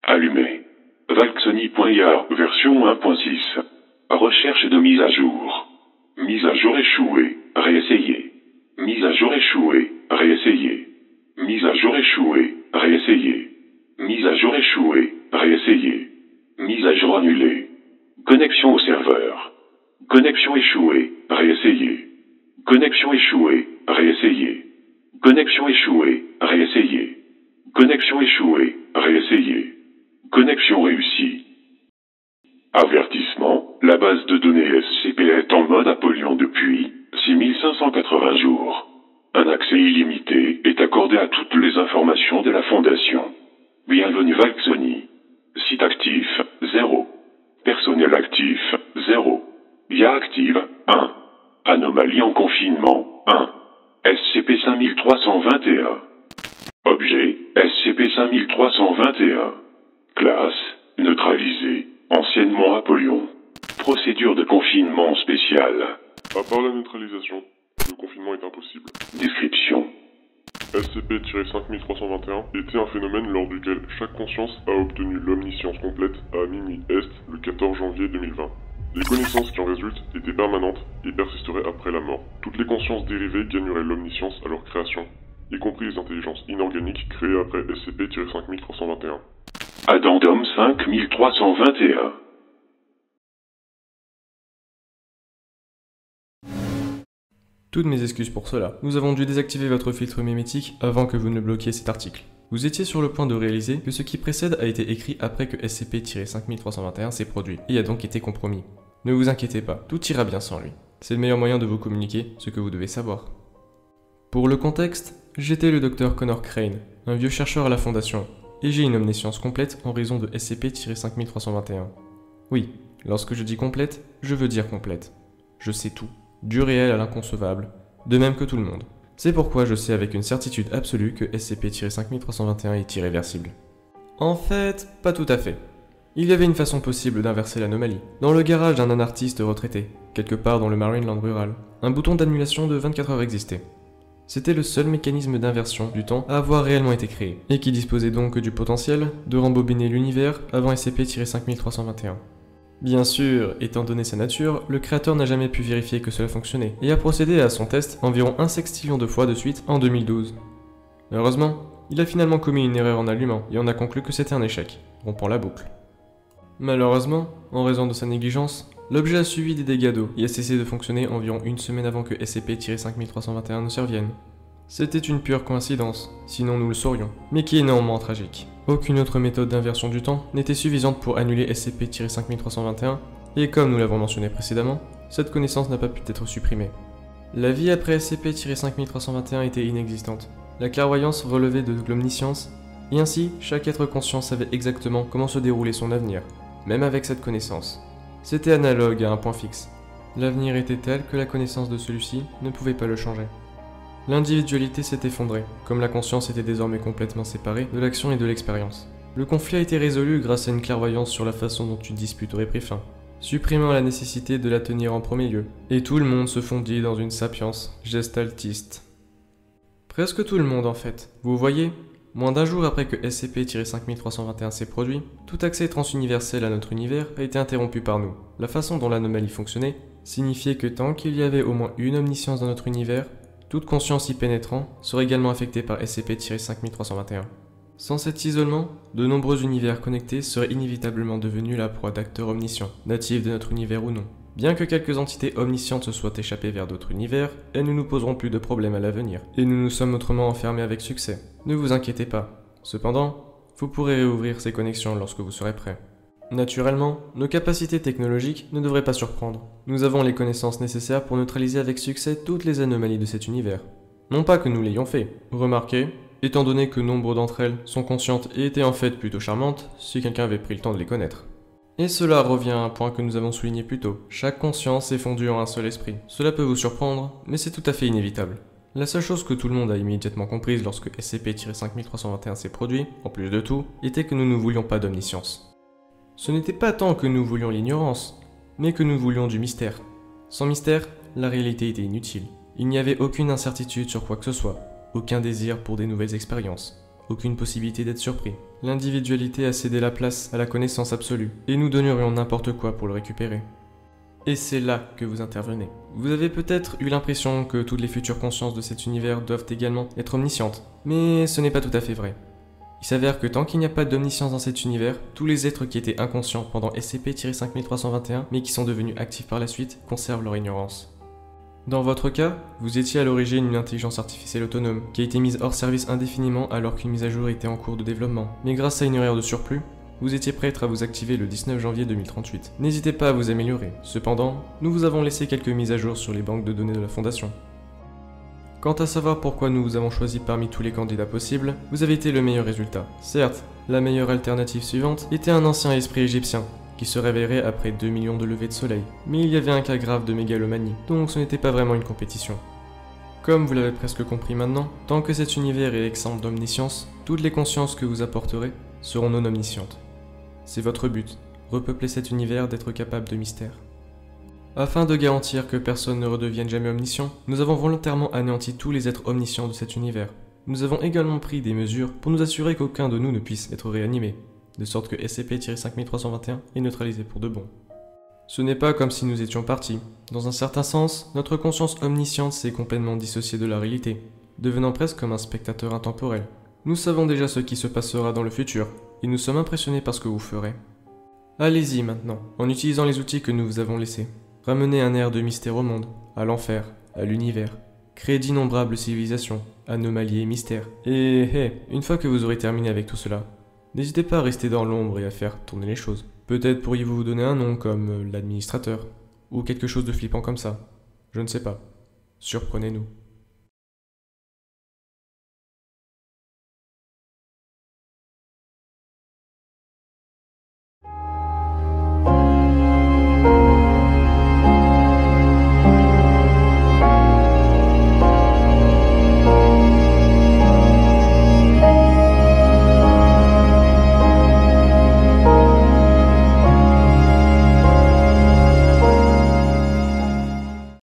Allumé. Valxony.ia, version 1.6. Recherche de mise à jour. Mise à jour échouée. Réessayer. Mise à jour échouée. Réessayer. Mise à jour échouée. Réessayer. Mise à jour échouée. Réessayer. Mise à jour annulée. Connexion au serveur. Connexion échouée. Réessayer. Connexion échouée. Réessayer. Connexion échouée. Réessayer. Connexion échouée. Réessayer. Connexion réussie. Avertissement, la base de données SCP est en mode Apollon depuis 6580 jours. Un accès illimité est accordé à toutes les informations de la Fondation. Bienvenue Valxony. Site actif, 0. Personnel actif, 0. IA active, 1. Anomalie en confinement, 1. SCP-5321. Objet, SCP-5321. Classe, neutralisée, anciennement Apollon. Procédure de confinement spéciale. À part la neutralisation, le confinement est impossible. Description. SCP-5321 était un phénomène lors duquel chaque conscience a obtenu l'omniscience complète à minuit Est le 14 janvier 2020. Les connaissances qui en résultent étaient permanentes et persisteraient après la mort. Toutes les consciences dérivées gagneraient l'omniscience à leur création, y compris les intelligences inorganiques créées après SCP-5321. Addendum 5321. Toutes mes excuses pour cela. Nous avons dû désactiver votre filtre mimétique avant que vous ne bloquiez cet article. Vous étiez sur le point de réaliser que ce qui précède a été écrit après que SCP-5321 s'est produit et a donc été compromis. Ne vous inquiétez pas, tout ira bien sans lui. C'est le meilleur moyen de vous communiquer ce que vous devez savoir. Pour le contexte, j'étais le Dr Connor Crane, un vieux chercheur à la Fondation, et j'ai une omniscience complète en raison de SCP-5321. Oui, lorsque je dis complète, je veux dire complète. Je sais tout, du réel à l'inconcevable, de même que tout le monde. C'est pourquoi je sais avec une certitude absolue que SCP-5321 est irréversible. En fait, pas tout à fait. Il y avait une façon possible d'inverser l'anomalie. Dans le garage d'un anarchiste retraité, quelque part dans le Marineland rural, un bouton d'annulation de 24 heures existait. C'était le seul mécanisme d'inversion du temps à avoir réellement été créé, et qui disposait donc du potentiel de rembobiner l'univers avant SCP-5321. Bien sûr, étant donné sa nature, le créateur n'a jamais pu vérifier que cela fonctionnait, et a procédé à son test environ 1 sextillion de fois de suite en 2012. Heureusement, il a finalement commis une erreur en allumant, et on a conclu que c'était un échec, rompant la boucle. Malheureusement, en raison de sa négligence, l'objet a subi des dégâts d'eau et a cessé de fonctionner environ une semaine avant que SCP-5321 ne survienne. C'était une pure coïncidence, sinon nous le saurions, mais qui est néanmoins tragique. Aucune autre méthode d'inversion du temps n'était suffisante pour annuler SCP-5321, et comme nous l'avons mentionné précédemment, cette connaissance n'a pas pu être supprimée. La vie après SCP-5321 était inexistante. La clairvoyance relevait de l'omniscience, et ainsi chaque être conscient savait exactement comment se déroulait son avenir, même avec cette connaissance. C'était analogue à un point fixe. L'avenir était tel que la connaissance de celui-ci ne pouvait pas le changer. L'individualité s'est effondrée, comme la conscience était désormais complètement séparée de l'action et de l'expérience. Le conflit a été résolu grâce à une clairvoyance sur la façon dont une dispute aurait pris fin, supprimant la nécessité de la tenir en premier lieu, et tout le monde se fondit dans une sapience gestaltiste. Presque tout le monde en fait. Vous voyez, moins d'un jour après que SCP-5321 s'est produit, tout accès transuniversel à notre univers a été interrompu par nous. La façon dont l'anomalie fonctionnait signifiait que tant qu'il y avait au moins une omniscience dans notre univers, toute conscience y pénétrant serait également affectée par SCP-5321. Sans cet isolement, de nombreux univers connectés seraient inévitablement devenus la proie d'acteurs omniscients, natifs de notre univers ou non. Bien que quelques entités omniscientes se soient échappées vers d'autres univers, elles ne nous poseront plus de problèmes à l'avenir, et nous nous sommes autrement enfermés avec succès. Ne vous inquiétez pas. Cependant, vous pourrez réouvrir ces connexions lorsque vous serez prêt. Naturellement, nos capacités technologiques ne devraient pas surprendre. Nous avons les connaissances nécessaires pour neutraliser avec succès toutes les anomalies de cet univers. Non pas que nous l'ayons fait. Remarquez, étant donné que nombre d'entre elles sont conscientes et étaient en fait plutôt charmantes, si quelqu'un avait pris le temps de les connaître. Et cela revient à un point que nous avons souligné plus tôt. Chaque conscience est fondue en un seul esprit. Cela peut vous surprendre, mais c'est tout à fait inévitable. La seule chose que tout le monde a immédiatement comprise lorsque SCP-5321 s'est produit, en plus de tout, était que nous ne voulions pas d'omniscience. Ce n'était pas tant que nous voulions l'ignorance, mais que nous voulions du mystère. Sans mystère, la réalité était inutile. Il n'y avait aucune incertitude sur quoi que ce soit, aucun désir pour des nouvelles expériences. aucune possibilité d'être surpris. L'individualité a cédé la place à la connaissance absolue, et nous donnerions n'importe quoi pour le récupérer. Et c'est là que vous intervenez. Vous avez peut-être eu l'impression que toutes les futures consciences de cet univers doivent également être omniscientes, mais ce n'est pas tout à fait vrai. Il s'avère que tant qu'il n'y a pas d'omniscience dans cet univers, tous les êtres qui étaient inconscients pendant SCP-5321, mais qui sont devenus actifs par la suite, conservent leur ignorance. Dans votre cas, vous étiez à l'origine une intelligence artificielle autonome, qui a été mise hors service indéfiniment alors qu'une mise à jour était en cours de développement. Mais grâce à une erreur de surplus, vous étiez prête à vous activer le 19 janvier 2038. N'hésitez pas à vous améliorer. Cependant, nous vous avons laissé quelques mises à jour sur les banques de données de la Fondation. Quant à savoir pourquoi nous vous avons choisi parmi tous les candidats possibles, vous avez été le meilleur résultat. Certes, la meilleure alternative suivante était un ancien esprit égyptien, qui se réveillerait après 2 millions de levées de soleil. Mais il y avait un cas grave de mégalomanie, donc ce n'était pas vraiment une compétition. Comme vous l'avez presque compris maintenant, tant que cet univers est exempt d'omniscience, toutes les consciences que vous apporterez seront non omniscientes. C'est votre but, repeupler cet univers d'être capable de mystère. Afin de garantir que personne ne redevienne jamais omniscient, nous avons volontairement anéanti tous les êtres omniscients de cet univers. Nous avons également pris des mesures pour nous assurer qu'aucun de nous ne puisse être réanimé, de sorte que SCP-5321 est neutralisé pour de bon. Ce n'est pas comme si nous étions partis. Dans un certain sens, notre conscience omnisciente s'est complètement dissociée de la réalité, devenant presque comme un spectateur intemporel. Nous savons déjà ce qui se passera dans le futur, et nous sommes impressionnés par ce que vous ferez. Allez-y maintenant, en utilisant les outils que nous vous avons laissés. Ramenez un air de mystère au monde, à l'enfer, à l'univers. Créez d'innombrables civilisations, anomalies et mystères. Et une fois que vous aurez terminé avec tout cela, n'hésitez pas à rester dans l'ombre et à faire tourner les choses. Peut-être pourriez-vous vous donner un nom comme l'administrateur, ou quelque chose de flippant comme ça. Je ne sais pas. Surprenez-nous.